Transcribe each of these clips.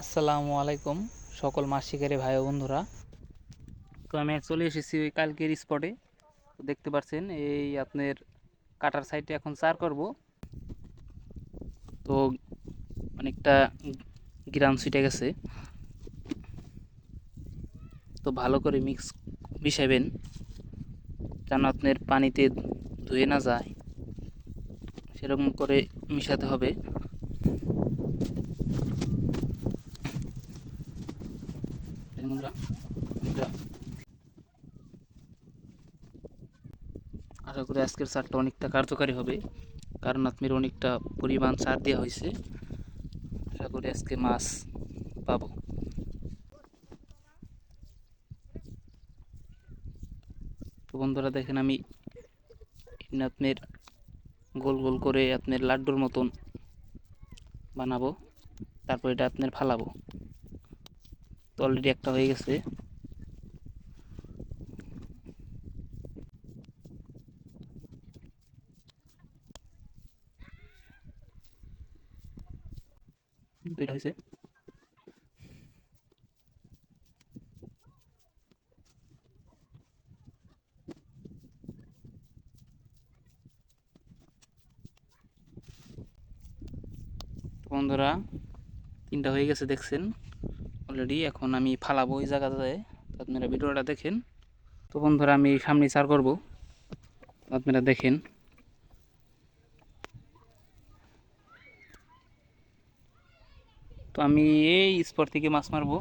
আসসালামু আলাইকুম সকল মাছ শিকারী ভাই ও বন্ধুরা। তো আমি চলে এসেছি ওই কালকের স্পটে। তো দেখতে পাচ্ছেন এই আপনার কাটার সাইডে এখন চার করব। তো অনেকটা গ্রাম ছিটে গেছে, তো ভালো করে মিশাবেন যেন আপনার পানিতে ধুয়ে না যায়, সেরকম করে মিশাতে হবে। আশা করি আজকের চারটা অনেকটা কার্যকারী হবে, কারণ আপনার অনেকটা পরিমাণ সার দেওয়া হয়েছে। আশা করি আজকে মাছ পাবো। তো বন্ধুরা দেখেন, আমি আপনার গোল গোল করে আপনার লাড্ডুর মতন বানাবো, তারপর এটা আপনার ফালাবো। তো অলরেডি একটা হয়ে গেছে। দুইটা হয়েছে। বন্ধুরা তিনটা হয়ে গেছে দেখছেন অলরেডি। এখন আমি ফালাবো ওই জায়গাতে, আপনারা ভিডিওটা দেখেন। তো বন্ধুরা আমি সামনে চার করব, আপনারা দেখেন। তো আমি এই স্পট থেকে মাছ মারবো,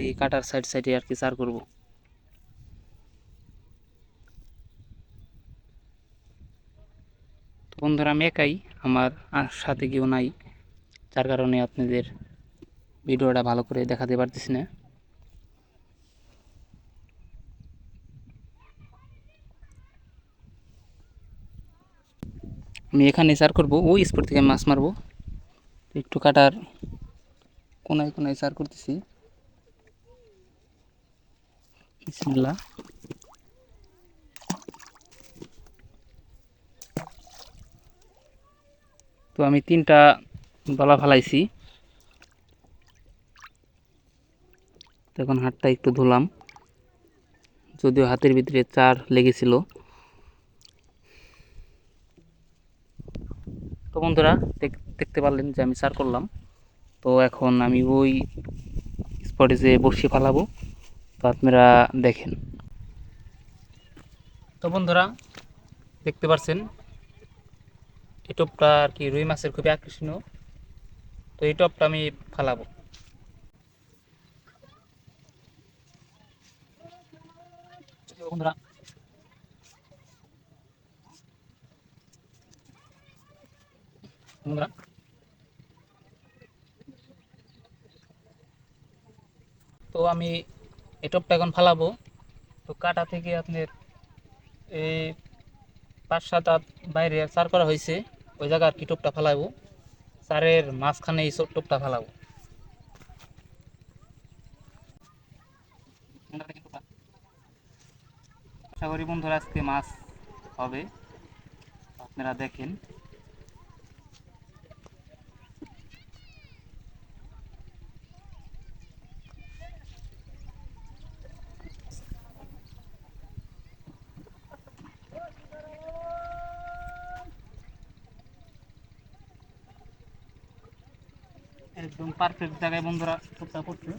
এই কাটার সাইড সাইডে আর কি চার করব। তো বন্ধুরা আমি একাই, আমার সাথে কেউ নাই, যার কারণে আপনাদের ভিডিওটা ভালো করে দেখাতে পারতেছি না। আমি এখানে চার করবো, ওই স্পট থেকে মাছ মারবো। একটু কাটার কোনায় কোনায় চার করতেছি। বিসমিল্লাহ। তো আমি তিনটা দলা ফালাইছি। তো এখন হাতটা একটু ধুলাম, যদিও হাতের ভিতরে চার লেগেছিল। তো বন্ধুরা দেখতে পারলেন যে আমি চার করলাম। তো এখন আমি ওই স্পটে যে বড়শি ফালাবো, তো আপনারা দেখেন। তো বন্ধুরা দেখতে পাচ্ছেন এই টপটা আর কি রুই মাছের খুবই আকর্ষণীয়। তো এই টপটা আমি ফালাবো। বন্ধুরা বন্ধুরা তো আমি এই টপটা এখন ফালাবো। তো কাটা থেকে আপনার এই 5-7 হাত বাইরে চার করা হয়েছে, ওই জায়গা আর কি টোপটা ফালাবো। চারের মাঝখানে এই টোপটা ফালাবো। আশা করি বন্ধুরা আজকে মাছ হবে, আপনারা দেখেন। একদম পারফেক্ট জায়গায় বন্ধুরা টোপটা পড়ছে।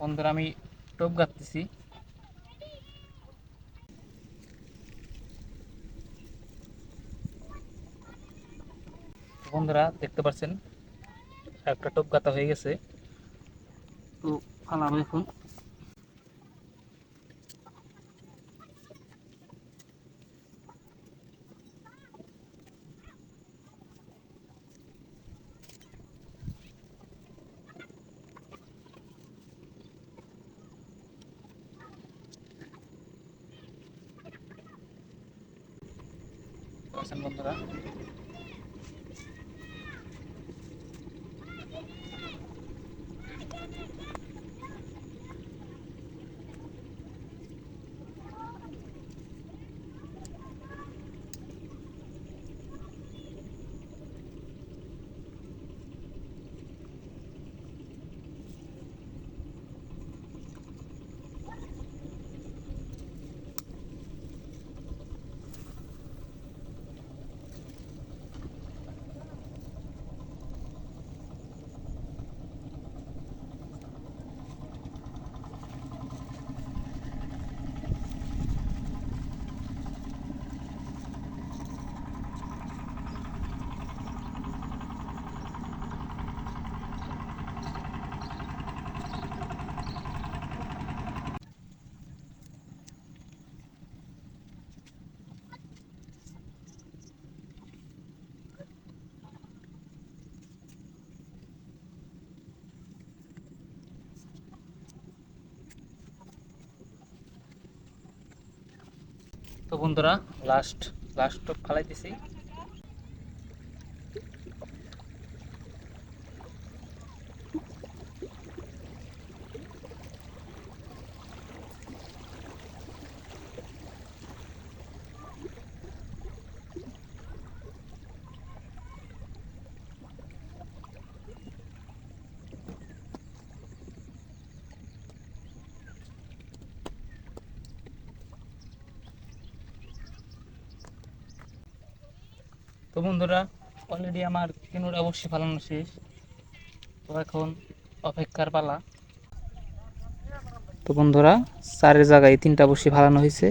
বন্ধুরা আমি টোপ গাঁথতেছি। বন্ধুরা দেখতে পাচ্ছেন একটা টোপ গাঁথা হয়ে গেছে। তো ফালাবো এখন। পাচ্ছেন বন্ধুরা। তো বন্ধুরা লাস্ট টপ ফালাইতেছি। তো বন্ধুরা অলরেডি আমার তিনটা বড়শি ফালানো শেষ। তো এখন অপেক্ষার পালা। তো বন্ধুরা 4 জায়গায় 3টা বড়শি ফালানো হয়েছে।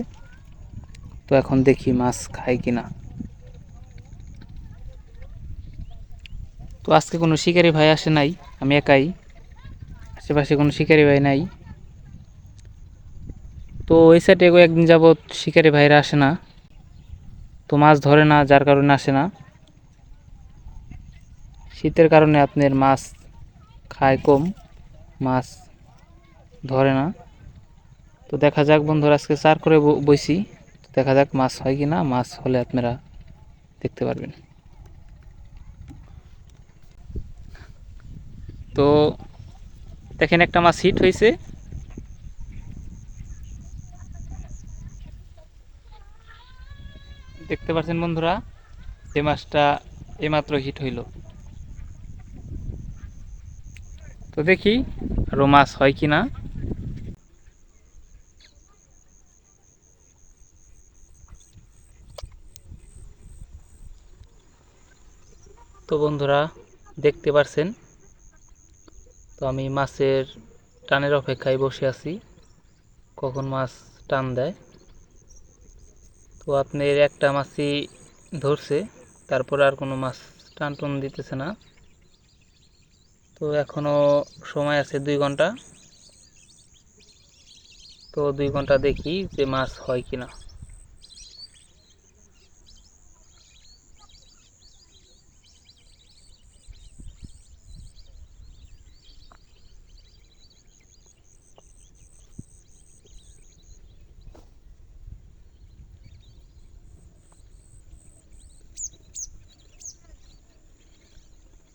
তো এখন দেখি মাছ খায় কিনা। তো আজকে কোনো শিকারি ভাই আসে নাই, আমি একাই, আশেপাশে কোনো শিকারি ভাই নাই। তো ওই সাইডে একদিন যাবৎ শিকারি ভাইরা আসে না, তো মাছ ধরে না, যার কারণে আসে না। শীতের কারণে আপনার মাছ খায় কম, মাছ ধরে না। তো দেখা যাক বন্ধুরা, আজকে 4 করে বইছি, দেখা যাক মাছ হয় কি না। মাছ হলে আপনারা দেখতে পারবেন। তো দেখেন একটা মাছ হিট হয়েছে। দেখতে পাচ্ছেন বন্ধুরা, এই মাছটা এইমাত্র হিট হইল। তো দেখি আরো মাছ হয় কি না। তো বন্ধুরা দেখতে পাচ্ছেন, তো আমি মাছের টানের অপেক্ষায় বসে আছি, কখন মাছ টান দেয়। তো আপনার একটা মাছই ধরছে, তারপরে আর কোনো মাছ টান টুন দিতেছে না। তো এখনো সময় আছে 2 ঘন্টা। তো 2 ঘন্টা দেখি যে মাছ হয় কিনা।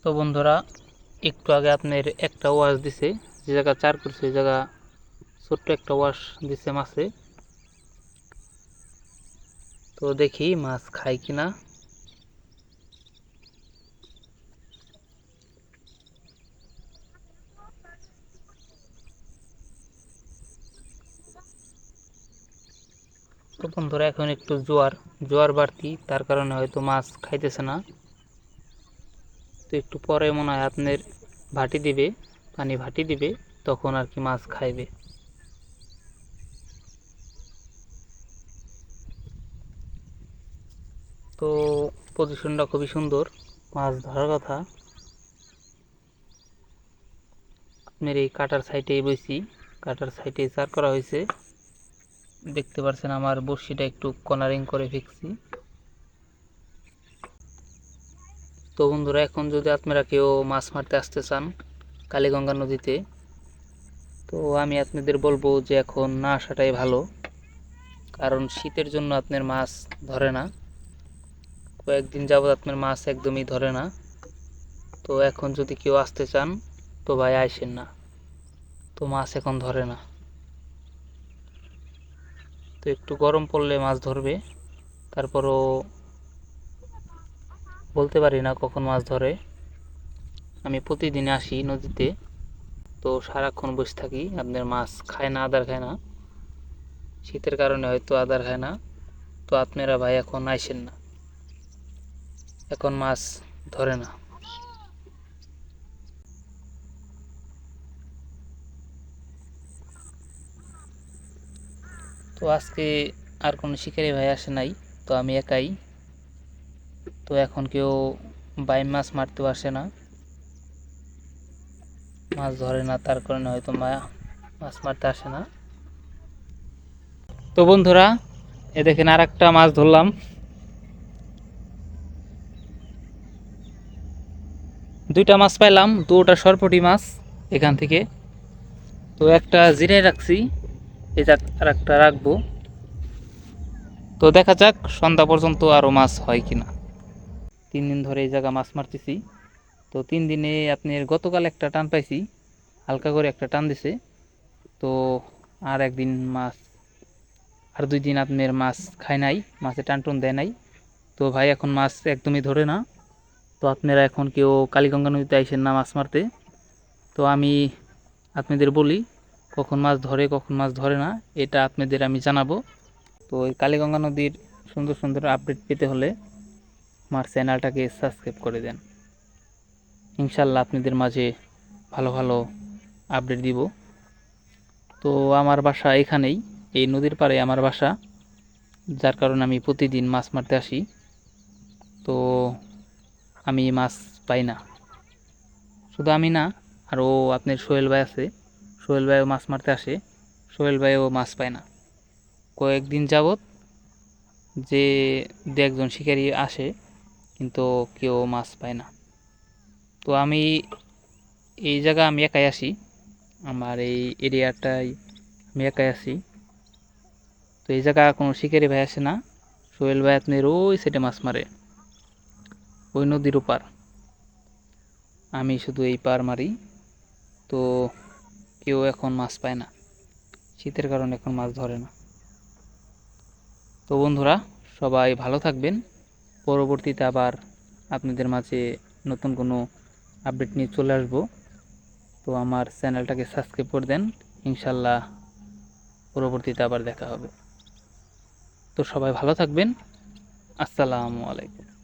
তো বন্ধুরা একটু আগে আপনার একটা ওয়াশ দিছে, যে জায়গা 4 করছে ওই জায়গা ছোট্ট একটা ওয়াশ দিছে মাছে। তো দেখি মাছ খায় কিনা। তো বন্ধুরা এখন একটু জোয়ার বাড়তি, তার কারণে হয়তো মাছ খাইতেছে না। তো একটু পরে মনে হয় আপনার ভাটি দিবে, পানি ভাটি দিবে, তখন আর কি মাছ খাইবে। তো পজিশনটা খুবই সুন্দর, মাছ ধরার কথা। আপনার এই কাটার সাইডেই বইছি, কাটার সাইডে 4 করা হয়েছে। দেখতে পাচ্ছেন আমার বড়শিটা একটু কর্নারিং করে ফেলছি। তো বন্ধুরা এখন যদি আপনারা কেউ মাছ মারতে আসতে চান কালীগঙ্গা নদীতে, তো আমি আপনাদের বলবো যে এখন না আসাটাই ভালো, কারণ শীতের জন্য আপনার মাছ ধরে না। কয়েকদিন যাবত আপনার মাছ একদমই ধরে না। তো এখন যদি কেউ আসতে চান তো ভাই আইসেন না, তো মাছ এখন ধরে না। তো একটু গরম পড়লে মাছ ধরবে, তারপরও বলতে পারি না কখন মাছ ধরে। আমি প্রতিদিন আসি নদীতে, তো সারাক্ষণ বসে থাকি, আপনার মাছ খায় না, আদার খায় না। শীতের কারণে হয়তো আদার খায় না। তো আপনারা ভাই এখন আইসেন না, এখন মাছ ধরে না। তো আজকে আর কোনো শিকারি ভাই আসে নাই, তো আমি একাই। তো এখন কেউ বাইম মাছ মারতেও আসে না, মাছ ধরে না, তার কারণে হয়তো মাছ মারতে আসে না। তো বন্ধুরা, এ দেখেন আর একটা মাছ ধরলাম। দুইটা মাছ পাইলাম, দুটা সরপুঁটি মাছ এখান থেকে। তো একটা জিরে রাখছি, এই যাক আর একটা রাখবো। তো দেখা যাক সন্ধ্যা পর্যন্ত আরও মাছ হয় কিনা। 3 দিন ধরে এই জায়গা মাছ মারতেছি। তো 3 দিনে আপনার গতকাল একটা টান পাইছি, হালকা করে একটা টান দিছে। তো আর একদিন মাছ, আর 2 দিন আপনার মাছ খায় নাই, মাছে টান টুন দেয় নাই। তো ভাই এখন মাছ একদমই ধরে না। তো আপনারা এখন কেউ কালীগঙ্গা নদীতে আইসেন না মাছ মারতে। তো আমি আপনাদের বলি কখন মাছ ধরে কখন মাছ ধরে না, এটা আপনাদের আমি জানাবো। তো এই কালীগঙ্গা নদীর সুন্দর সুন্দর আপডেট পেতে হলে আমার চ্যানেলটাকে সাবস্ক্রাইব করে দেন। ইনশাল্লাহ আপনাদের মাঝে ভালো ভালো আপডেট দিব। তো আমার বাসা এখানেই, এই নদীর পাড়ে আমার বাসা, যার কারণে আমি প্রতিদিন মাছ মারতে আসি। তো আমি মাছ পাই না, শুধু আমি না, আরও আপনার সোহেল ভাই আছে, সোহেল ভাইও মাছ মারতে আসে, সোহেল ভাইও মাছ পায় না। কয়েকদিন যাবত যে 2-1জন শিকারি আসে, কিন্তু কেউ মাছ পায় না। তো আমি এই জায়গা আমি একাই আসি, আমার এই এরিয়াটাই আমি একাই আসি। তো এই জায়গা কোনো শিকারি ভাই আসে না। সোহেল ভাই আপনার ওই সাইডে মাছ মারে, ওই নদীর ওপার, আমি শুধু এই পার মারি। তো কেউ এখন মাছ পায় না, শীতের কারণে এখন মাছ ধরে না। তো বন্ধুরা, সবাই ভালো থাকবেন। পরবর্তীতে আবার আপনাদের মাঝে নতুন কোনো আপডেট নিয়ে চলে আসব। তো আমার চ্যানেলটাকে সাবস্ক্রাইব করে দেন, ইনশাল্লাহ পরবর্তীতে আবার দেখা হবে। তো সবাই ভালো থাকবেন। আসসালামু আলাইকুম।